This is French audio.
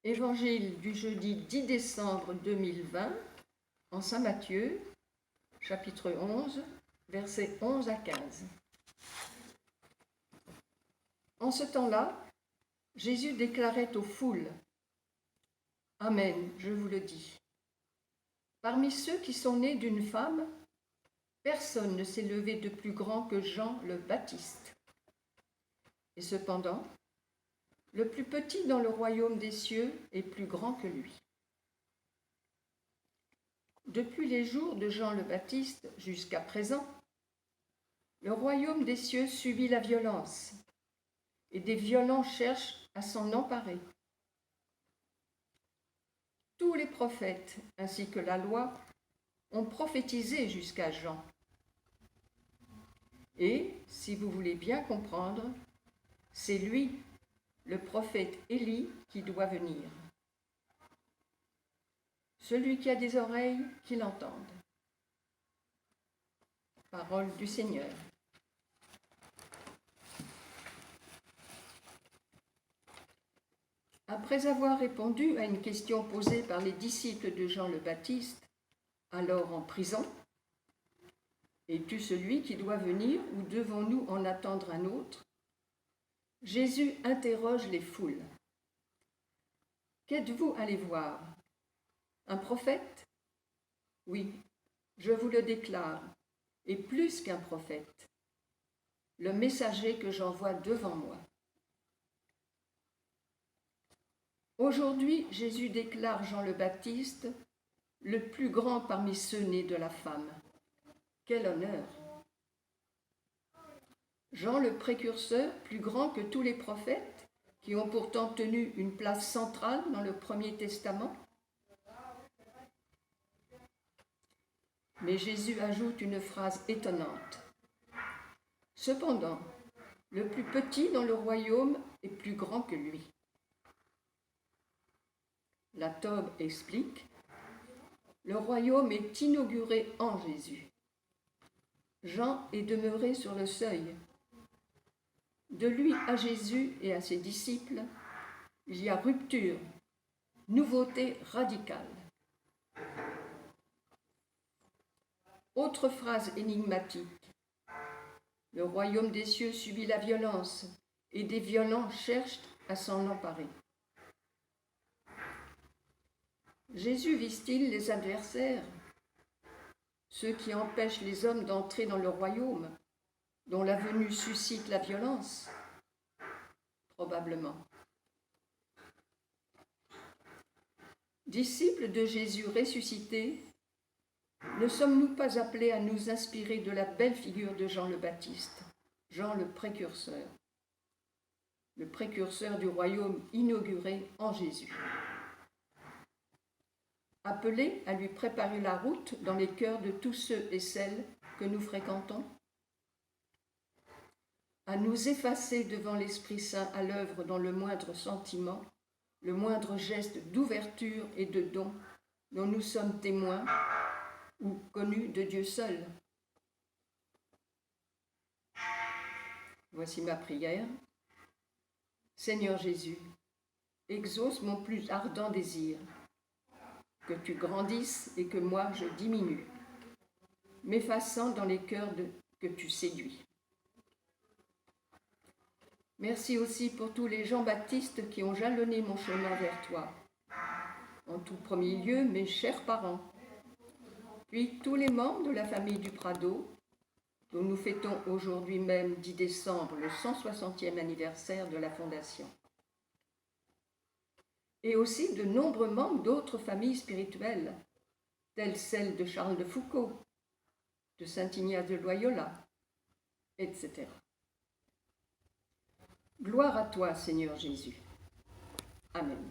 Évangile du jeudi 10 décembre 2020 en Saint Matthieu, chapitre 11, versets 11 à 15. En ce temps-là, Jésus déclarait aux foules : « Amen, je vous le dis. Parmi ceux qui sont nés d'une femme, personne ne s'est levé de plus grand que Jean le Baptiste. Et cependant, le plus petit dans le royaume des cieux est plus grand que lui. Depuis les jours de Jean le Baptiste jusqu'à présent, le royaume des cieux subit la violence, et des violents cherchent à s'en emparer. Tous les prophètes, ainsi que la loi, ont prophétisé jusqu'à Jean. Et, si vous voulez bien comprendre, c'est lui, le prophète Élie, qui doit venir. Celui qui a des oreilles, qu'il entende. Parole du Seigneur. Après avoir répondu à une question posée par les disciples de Jean le Baptiste, alors en prison, « Es-tu celui qui doit venir ou devons-nous en attendre un autre ?» Jésus interroge les foules. « Qu'êtes-vous allés voir ? Un prophète ? Oui, je vous le déclare, et plus qu'un prophète, le messager que j'envoie devant moi. » Aujourd'hui, Jésus déclare Jean le Baptiste le plus grand parmi ceux nés de la femme. Quel honneur! Jean le précurseur, plus grand que tous les prophètes, qui ont pourtant tenu une place centrale dans le Premier Testament. Mais Jésus ajoute une phrase étonnante. Cependant, le plus petit dans le royaume est plus grand que lui. La Tobe explique : le royaume est inauguré en Jésus. Jean est demeuré sur le seuil. De lui à Jésus et à ses disciples, il y a rupture, nouveauté radicale. Autre phrase énigmatique. Le royaume des cieux subit la violence et des violents cherchent à s'en emparer. Jésus vise-t-il les adversaires, ceux qui empêchent les hommes d'entrer dans le royaume, dont la venue suscite la violence ? Probablement. Disciples de Jésus ressuscité, ne sommes-nous pas appelés à nous inspirer de la belle figure de Jean le Baptiste, Jean le précurseur du royaume inauguré en Jésus, appelés à lui préparer la route dans les cœurs de tous ceux et celles que nous fréquentons, à nous effacer devant l'Esprit Saint à l'œuvre dans le moindre sentiment, le moindre geste d'ouverture et de don dont nous sommes témoins ou connus de Dieu seul. Voici ma prière. Seigneur Jésus, exauce mon plus ardent désir, que tu grandisses et que moi je diminue, m'effaçant dans les cœurs que tu séduis. Merci aussi pour tous les Jean-Baptistes qui ont jalonné mon chemin vers toi. En tout premier lieu, mes chers parents, puis tous les membres de la famille du Prado, dont nous fêtons aujourd'hui même 10 décembre le 160e anniversaire de la Fondation. Et aussi de nombreux membres d'autres familles spirituelles, telles celles de Charles de Foucauld, de saint Ignace de Loyola, etc. Gloire à toi, Seigneur Jésus. Amen.